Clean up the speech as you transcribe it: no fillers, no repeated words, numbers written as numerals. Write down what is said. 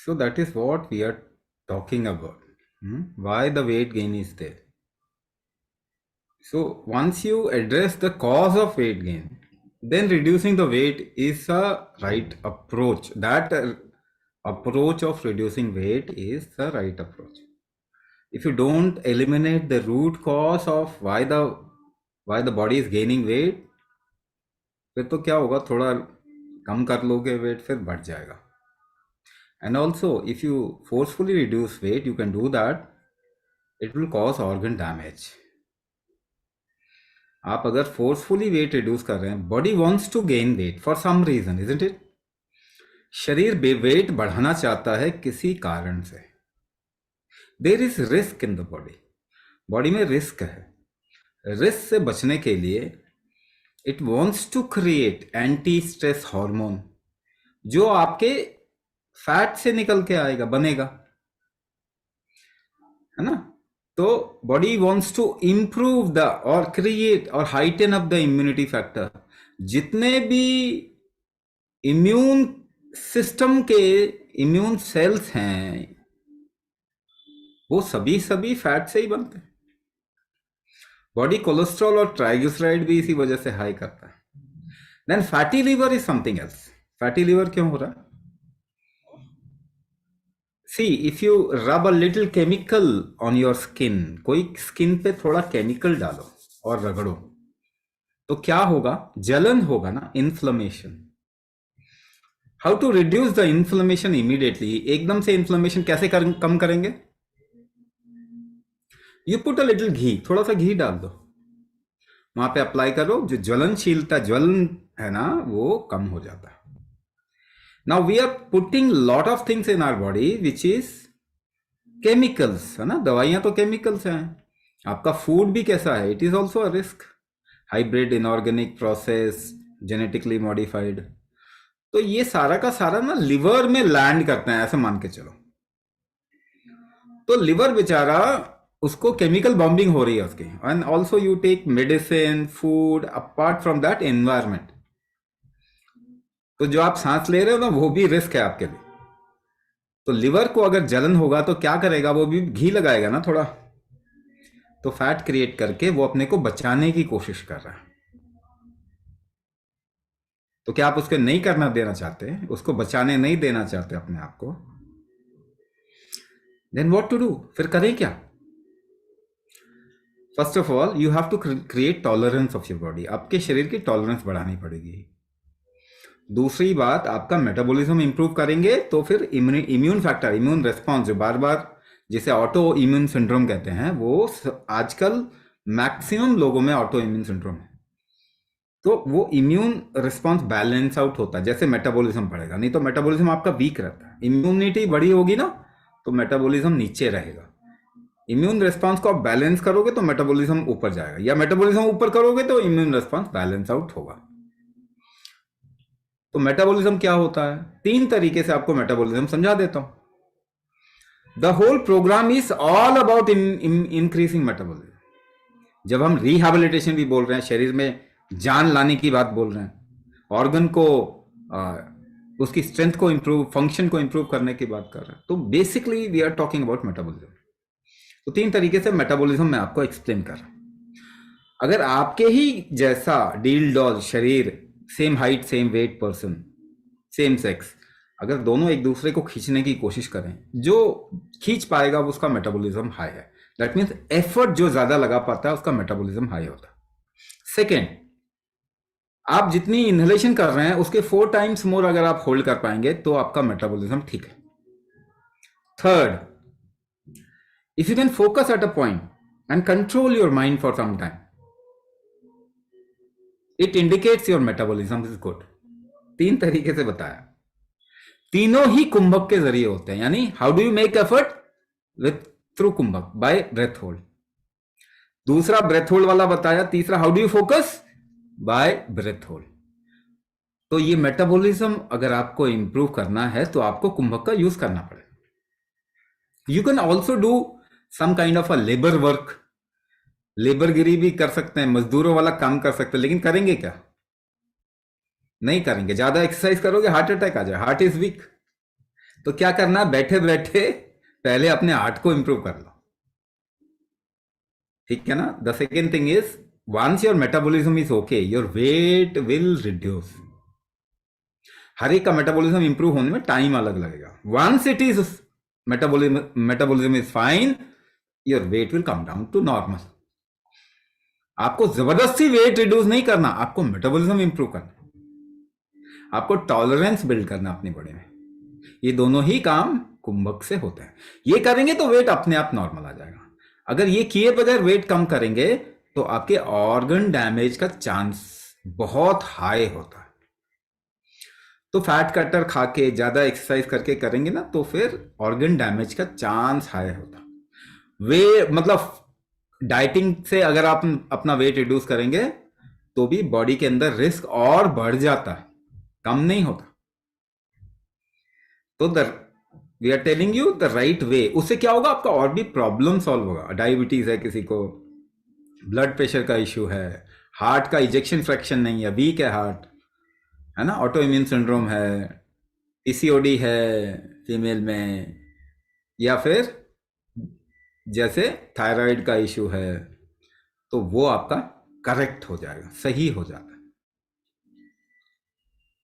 So that is what we are talking about. Why the weight gain is there. So once you address the cause of weight gain, then reducing the weight is a right approach. That approach of reducing weight is the right approach. If you don't eliminate the root cause of why the body is gaining weight, फिर तो क्या होगा, थोड़ा कम कर लोगे wait फिर बढ़ जाएगा. And also, if you forcefully reduce weight, you can do that. It will cause organ damage. आप अगर फोर्सफुली वेट रिड्यूस कर रहे हैं, body wants to gain weight for some reason, isn't it. शरीर वेट बढ़ाना चाहता है किसी कारण से. There is risk in the body. Body में रिस्क है. रिस्क से बचने के लिए it wants to create anti stress hormone, जो आपके फैट से निकल के आएगा, बनेगा, है ना. तो body wants to improve the और क्रिएट और heighten up the immunity factor. जितने भी इम्यून सिस्टम के इम्यून सेल्स हैं, वो सभी फैट से ही बनते हैं. बॉडी कोलेस्ट्रॉल और ट्राइग्लिसराइड भी इसी वजह से हाई करता है. Then fatty liver is something else. Fatty liver क्यों हो रहा है? See, if you rub a little chemical on your skin, कोई स्किन पे थोड़ा केमिकल डालो और रगड़ो, तो क्या होगा? जलन होगा ना, inflammation. How to reduce the inflammation immediately? एकदम से इन्फ्लेमेशन कैसे कम करेंगे? You put a little ghee, थोड़ा सा घी डाल दो, वहां पे अप्लाई करो, जो ज्वलनशीलता ज्वलन है ना, वो कम हो जाता है. Now we are putting lot of things in our body which is chemicals, है ना. दवाइयां तो केमिकल्स हैं. आपका फूड भी कैसा है? It is also a risk. Hybrid, inorganic, process, genetically modified. तो ये सारा का सारा ना लिवर में लैंड करते हैं, ऐसे मान के चलो. तो लिवर बेचारा, उसको केमिकल बॉम्बिंग हो रही है उसकी. And also you take medicine, food, apart from that environment. तो जो आप सांस ले रहे हो ना, वो भी रिस्क है आपके लिए. तो लिवर को अगर जलन होगा तो क्या करेगा? वो भी घी लगाएगा ना थोड़ा, तो फैट क्रिएट करके वो अपने को बचाने की कोशिश कर रहा है. तो क्या आप उसको नहीं करना देना चाहते? उसको बचाने नहीं देना चाहते अपने आप को? Then what to do? फिर करें क्या? First of all you have to create tolerance of your body. आपके शरीर की टॉलरेंस बढ़ानी पड़ेगी. दूसरी बात, आपका मेटाबॉलिज्म इंप्रूव करेंगे तो फिर इम्यून फैक्टर, इम्यून रिस्पॉन्स, जो बार बार जिसे ऑटो इम्यून सिंड्रोम कहते हैं, वो आजकल मैक्सिमम लोगों में ऑटो इम्यून सिंड्रोम है. तो वो इम्यून रिस्पॉन्स बैलेंस आउट होता है जैसे मेटाबॉलिज्म बढ़ेगा. नहीं तो मेटाबॉलिज्म आपका वीक रहता है. इम्यूनिटी बड़ी होगी ना, तो मेटाबॉलिज्म नीचे रहेगा. इम्यून रिस्पॉन्स को आप बैलेंस करोगे तो मेटाबॉलिज्म ऊपर जाएगा, या मेटाबॉलिज्म ऊपर करोगे तो इम्यून रिस्पॉन्स बैलेंस आउट होगा. तो मेटाबॉलिज्म क्या होता है? 3 तरीके से आपको मेटाबॉलिज्म समझा देता हूं. The whole program is all about increasing metabolism. जब हम रिहैबिलिटेशन भी बोल रहे हैं, शरीर में जान लाने की बात बोल रहे हैं, ऑर्गन को उसकी स्ट्रेंथ को इंप्रूव, फंक्शन को इंप्रूव करने की बात कर रहे हैं, तो basically we are talking about metabolism. तो 3 तरीके से मेटाबॉलिज्म मैं आपको एक्सप्लेन कर रहा हूं. अगर आपके ही जैसा डील डॉल शरीर, same height, same weight person, same sex, अगर दोनों एक दूसरे को खींचने की कोशिश करें, जो खींच पाएगा उसका मेटाबॉलिज्म हाई है. दैट मीन्स एफर्ट जो ज्यादा लगा पाता है उसका मेटाबॉलिज्म हाई होता है. सेकेंड, आप जितनी इनहेलेशन कर रहे हैं उसके 4 टाइम्स मोर अगर आप होल्ड कर पाएंगे तो आपका मेटाबॉलिज्म ठीक है. Third, if you can focus at a point and control your mind for some time, it indicates your metabolism is good. 3 तरीके से बताया. तीनों ही कुंभक के जरिए होते हैं. यानी how do you make effort? With through kumbhak, by breath hold. दूसरा ब्रेथ होल्ड वाला बताया. तीसरा how do you focus? By breath hold. तो ये मेटाबॉलिज्म अगर आपको इंप्रूव करना है तो आपको कुंभक का यूज करना पड़ेगा. You can also do some kind of a labour work. लेबरगिरी भी कर सकते हैं, मजदूरों वाला काम कर सकते हैं, लेकिन करेंगे क्या? नहीं करेंगे. ज्यादा एक्सरसाइज करोगे हार्ट अटैक आ जाए, हार्ट इज वीक. तो क्या करना है, बैठे बैठे पहले अपने हार्ट को इंप्रूव कर लो, ठीक है ना। The second thing is, once your metabolism is okay, your weight will reduce. हर एक का मेटाबॉलिज्म इंप्रूव होने में टाइम अलग लगेगा। Once it is metabolism is fine, your weight will come down to normal. आपको जबरदस्ती वेट रिड्यूस नहीं करना, आपको मेटाबॉलिज्म इंप्रूव करना, आपको टॉलरेंस बिल्ड करना अपनी बॉडी में। ये दोनों ही काम कुंभक से होते हैं। ये करेंगे तो वेट अपने आप नॉर्मल आ जाएगा। अगर ये किए बगैर वेट कम करेंगे तो आपके ऑर्गन डैमेज का चांस बहुत हाई होता है। तो फैट कटर खा के ज्यादा एक्सरसाइज करके करेंगे ना, तो फिर ऑर्गन डैमेज का चांस हाई होता है। वे मतलब डाइटिंग से अगर आप अपना वेट रिड्यूस करेंगे तो भी बॉडी के अंदर रिस्क और बढ़ जाता है, कम नहीं होता। तो we are telling you the right way. उससे क्या होगा, आपका और भी प्रॉब्लम सॉल्व होगा। डायबिटीज है किसी को, ब्लड प्रेशर का इश्यू है, हार्ट का इजेक्शन फ्रैक्शन नहीं है, वीक है हार्ट, है ना, ऑटो इम्यून सिंड्रोम है, पीसीओडी है फीमेल में, या फिर जैसे थायराइड का इश्यू है, तो वो आपका करेक्ट हो जाएगा, सही हो जाता है।